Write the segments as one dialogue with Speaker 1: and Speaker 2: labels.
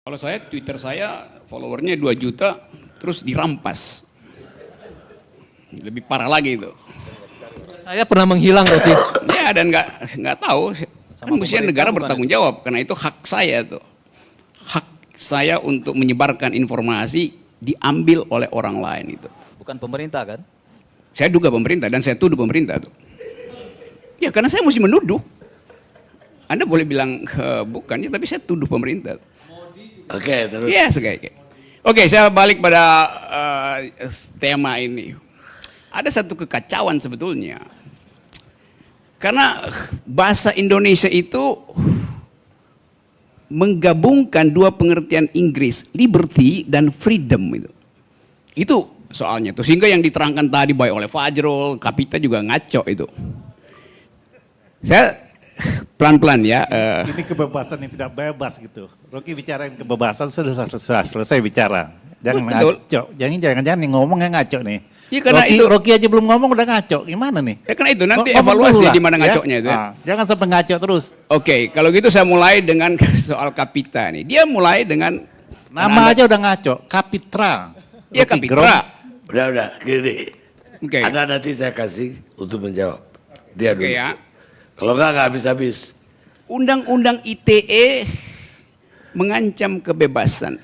Speaker 1: Kalau saya, Twitter saya followernya 2 juta, terus dirampas. Lebih parah lagi itu.
Speaker 2: Saya pernah menghilang, Roti.
Speaker 1: Ya, dan nggak tahu. Kan mestinya negara bertanggung jawab, karena itu hak saya tuh. Hak saya untuk menyebarkan informasi diambil oleh orang lain itu.
Speaker 3: Bukan pemerintah kan?
Speaker 1: Saya duga pemerintah dan saya tuduh pemerintah tuh. Ya karena saya mesti menuduh. Anda boleh bilang bukan, ya, tapi saya tuduh pemerintah.
Speaker 4: Oke, terus.
Speaker 1: Yes, oke, saya balik pada tema ini. Ada satu kekacauan sebetulnya. Karena bahasa Indonesia itu menggabungkan dua pengertian Inggris, liberty dan freedom itu. Itu soalnya tuh, sehingga yang diterangkan tadi baik oleh Fajrul, Kapita juga ngaco itu. Saya pelan-pelan ya.
Speaker 5: Ini kebebasan yang tidak bebas gitu. Rocky bicarain kebebasan sudah selesai bicara. Jangan ngaco. Jangan yang ngomongnya ngaco nih.
Speaker 1: Ya, karena
Speaker 5: Rocky aja belum ngomong udah ngaco. Gimana nih?
Speaker 1: Ya karena itu nanti evaluasi di mana ngaconya itu. Ya.
Speaker 5: Jangan sampai ngaco terus.
Speaker 1: Oke, kalau gitu saya mulai dengan soal Kapita nih. Dia mulai dengan
Speaker 5: nama aja udah ngaco. Kapitra.
Speaker 1: Iya, Kapitra.
Speaker 4: Udah, gini.
Speaker 1: Oke.
Speaker 4: Anda nanti saya kasih untuk menjawab. Dia dulu.
Speaker 1: Oke ya.
Speaker 4: Kalau nggak habis-habis.
Speaker 1: Undang-undang ITE mengancam kebebasan.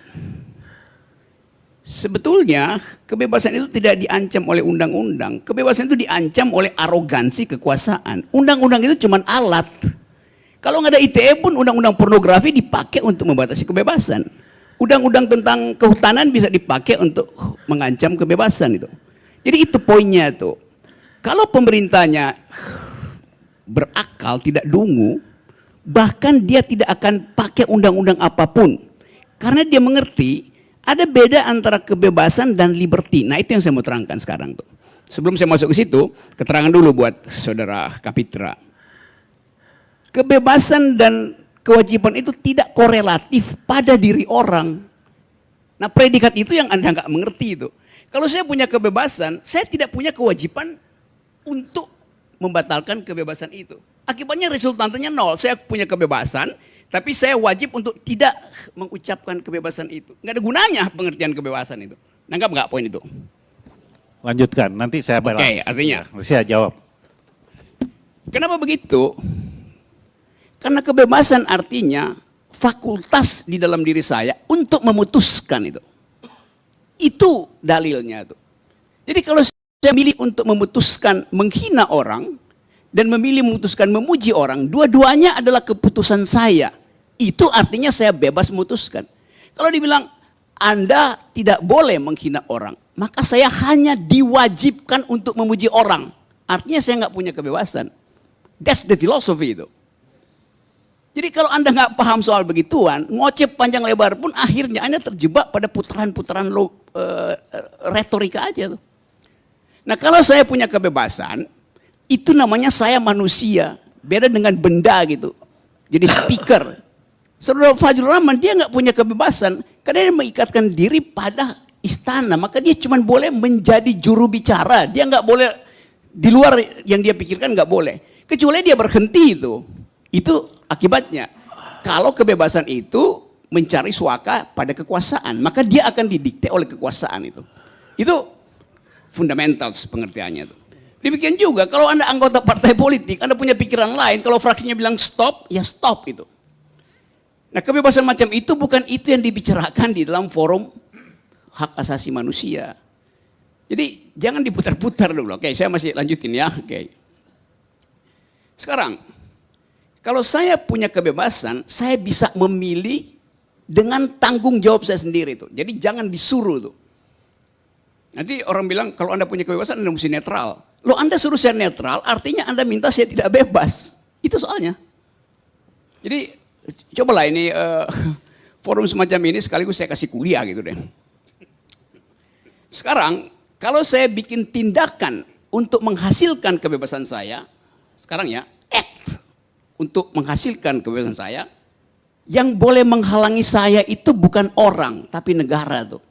Speaker 1: Sebetulnya kebebasan itu tidak diancam oleh undang-undang. Kebebasan itu diancam oleh arogansi kekuasaan. Undang-undang itu cuma alat. Kalau nggak ada ITE pun undang-undang pornografi dipakai untuk membatasi kebebasan. Undang-undang tentang kehutanan bisa dipakai untuk mengancam kebebasan itu. Jadi itu poinnya tuh. Kalau pemerintahnya berakal, tidak dungu, bahkan dia tidak akan pakai undang-undang apapun. Karena dia mengerti ada beda antara kebebasan dan liberty. Nah itu yang saya mau terangkan sekarang tuh. Sebelum saya masuk ke situ, keterangan dulu buat saudara Kapitra. Kebebasan dan kewajiban itu tidak korelatif pada diri orang. Nah predikat itu yang Anda nggak mengerti itu. Kalau saya punya kebebasan, saya tidak punya kewajiban untuk membatalkan kebebasan itu. Akibatnya resultantenya nol. Saya punya kebebasan, tapi saya wajib untuk tidak mengucapkan kebebasan itu. Nggak ada gunanya pengertian kebebasan itu. Nanggap nggak poin itu?
Speaker 5: Lanjutkan, nanti saya balas.
Speaker 1: Oke, artinya.
Speaker 5: Saya jawab.
Speaker 1: Kenapa begitu? Karena kebebasan artinya fakultas di dalam diri saya untuk memutuskan itu. Itu dalilnya tuh. Jadi kalau saya memilih untuk memutuskan menghina orang dan memilih memutuskan memuji orang, dua-duanya adalah keputusan saya. Itu artinya saya bebas memutuskan. Kalau dibilang Anda tidak boleh menghina orang, maka saya hanya diwajibkan untuk memuji orang. Artinya saya nggak punya kebebasan. That's the philosophy itu. Jadi kalau Anda nggak paham soal begituan, ngoceh panjang lebar pun akhirnya Anda terjebak pada putaran-putaran retorika aja tuh. Nah kalau saya punya kebebasan, itu namanya saya manusia. Beda dengan benda gitu. Jadi speaker. Saudara Fajrul Rahman, dia nggak punya kebebasan. Karena dia mengikatkan diri pada istana. Maka dia cuma boleh menjadi juru bicara. Dia nggak boleh, di luar yang dia pikirkan nggak boleh. Kecuali dia berhenti itu. Itu akibatnya. Kalau kebebasan itu mencari suaka pada kekuasaan. Maka dia akan didikte oleh kekuasaan itu. Itu fundamental pengertiannya itu. Demikian juga kalau Anda anggota partai politik, Anda punya pikiran lain, kalau fraksinya bilang stop, ya stop itu. Nah kebebasan macam itu bukan itu yang dibicarakan di dalam forum hak asasi manusia. Jadi jangan diputar-putar dulu. Oke, saya masih lanjutin ya. Oke. Sekarang, kalau saya punya kebebasan, saya bisa memilih dengan tanggung jawab saya sendiri itu. Jadi jangan disuruh tuh. Nanti orang bilang kalau Anda punya kebebasan Anda mesti netral. Loh Anda suruh saya netral artinya Anda minta saya tidak bebas. Itu soalnya. Jadi cobalah ini forum semacam ini sekaligus saya kasih kuliah gitu deh. Sekarang kalau saya bikin tindakan untuk menghasilkan kebebasan saya, sekarang ya act untuk menghasilkan kebebasan saya, yang boleh menghalangi saya itu bukan orang tapi negara tuh.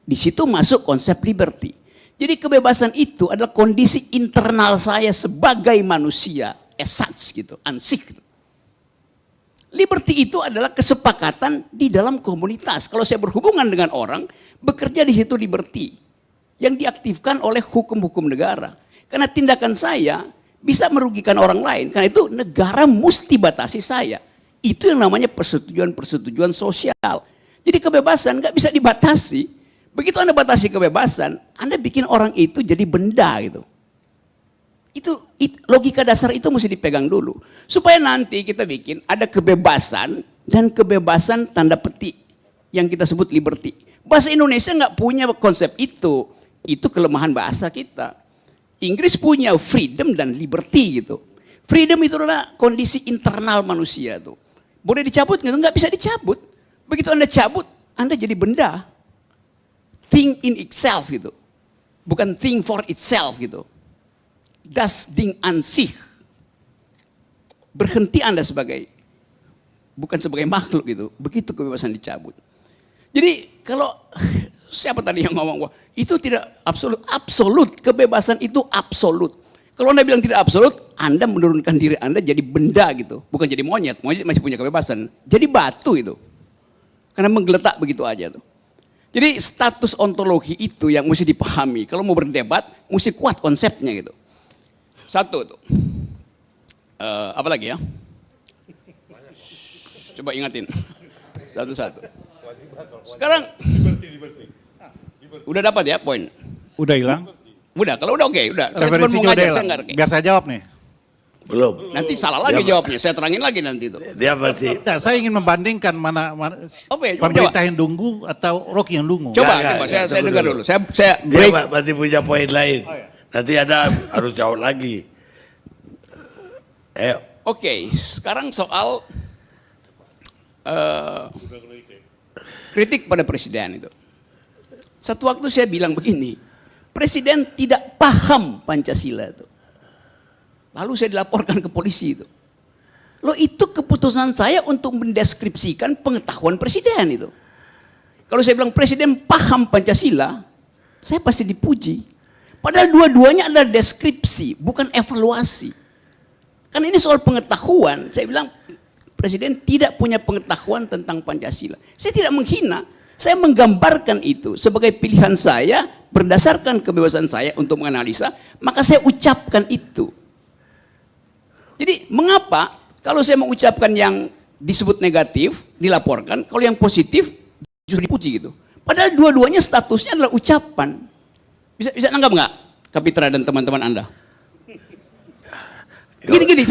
Speaker 1: Di situ masuk konsep liberty. Jadi kebebasan itu adalah kondisi internal saya sebagai manusia, as such gitu, ansih gitu. Liberty itu adalah kesepakatan di dalam komunitas. Kalau saya berhubungan dengan orang, bekerja di situ liberty. Yang diaktifkan oleh hukum-hukum negara. Karena tindakan saya bisa merugikan orang lain. Karena itu negara mesti batasi saya. Itu yang namanya persetujuan-persetujuan sosial. Jadi kebebasan nggak bisa dibatasi. Begitu Anda batasi kebebasan, Anda bikin orang itu jadi benda gitu. Logika dasar itu mesti dipegang dulu. Supaya nanti kita bikin ada kebebasan dan kebebasan tanda petik yang kita sebut liberty. Bahasa Indonesia nggak punya konsep itu. Itu kelemahan bahasa kita. Inggris punya freedom dan liberty gitu. Freedom itu adalah kondisi internal manusia tuh. Boleh dicabut nggak bisa dicabut. Begitu Anda cabut, Anda jadi benda. Thing in itself gitu. Bukan thing for itself gitu. Das Ding an sich. Berhenti Anda bukan sebagai makhluk gitu. Begitu kebebasan dicabut. Jadi kalau siapa tadi yang ngomong itu tidak absolut. Absolut, kebebasan itu absolut. Kalau Anda bilang tidak absolut, Anda menurunkan diri Anda jadi benda gitu. Bukan jadi monyet, monyet masih punya kebebasan. Jadi batu itu. Karena menggeletak begitu aja tuh. Jadi status ontologi itu yang mesti dipahami. Kalau mau berdebat, mesti kuat konsepnya gitu. Satu tuh. Apa lagi ya? Coba ingatin. Satu-satu. Sekarang udah dapat ya poin?
Speaker 5: Udah hilang?
Speaker 1: Udah, kalau udah oke, udah. Saya cuma
Speaker 5: Referensinya
Speaker 1: mau
Speaker 5: udah
Speaker 1: ngajak, saya
Speaker 5: hilang.
Speaker 1: nggak ngerti.
Speaker 5: Biar saya jawab nih.
Speaker 4: Belum.
Speaker 1: Nanti salah lagi jawabnya, saya terangin lagi nanti itu.
Speaker 4: Dia masih
Speaker 5: Nah, saya ingin membandingkan mana
Speaker 1: Oke,
Speaker 5: pemerintah yang dungu atau Rocky yang dungu.
Speaker 1: Coba,
Speaker 4: Nggak,
Speaker 1: coba,
Speaker 4: nggak,
Speaker 1: saya
Speaker 4: tunggu
Speaker 1: dengar
Speaker 4: dulu.
Speaker 1: dulu. Saya
Speaker 4: dia
Speaker 1: break.
Speaker 4: masih punya poin lain. Nanti ada harus jawab lagi. Ayo.
Speaker 1: Oke, sekarang soal kritik pada presiden itu. Satu waktu saya bilang begini, presiden tidak paham Pancasila itu. Lalu saya dilaporkan ke polisi itu. Loh itu keputusan saya untuk mendeskripsikan pengetahuan presiden itu. Kalau saya bilang presiden paham Pancasila, saya pasti dipuji. Padahal dua-duanya adalah deskripsi, bukan evaluasi. Kan ini soal pengetahuan, saya bilang presiden tidak punya pengetahuan tentang Pancasila. Saya tidak menghina, saya menggambarkan itu sebagai pilihan saya berdasarkan kebebasan saya untuk menganalisa, maka saya ucapkan itu. Jadi mengapa kalau saya mengucapkan yang disebut negatif, dilaporkan, kalau yang positif justru dipuji gitu. Padahal dua-duanya statusnya adalah ucapan. Bisa nanggap nggak, Kapitra dan teman-teman Anda? Gini,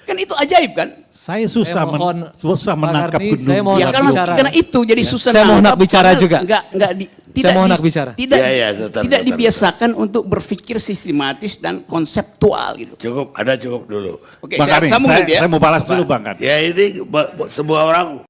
Speaker 1: kan itu ajaib kan?
Speaker 5: Saya susah, susah menangkap
Speaker 2: Karni, saya
Speaker 5: gunung.
Speaker 2: mau
Speaker 1: Ya karena itu jadi susah.
Speaker 2: Saya mau nak bicara juga.
Speaker 1: Tidak
Speaker 2: mau nak bicara.
Speaker 1: Tidak dibiasakan untuk berpikir sistematis dan konseptual gitu.
Speaker 4: Cukup dulu.
Speaker 1: Oke,
Speaker 5: Bang Karni,
Speaker 1: sambung nanti ya.
Speaker 5: saya mau balas dulu Bang Karni.
Speaker 4: Ya ini semua orang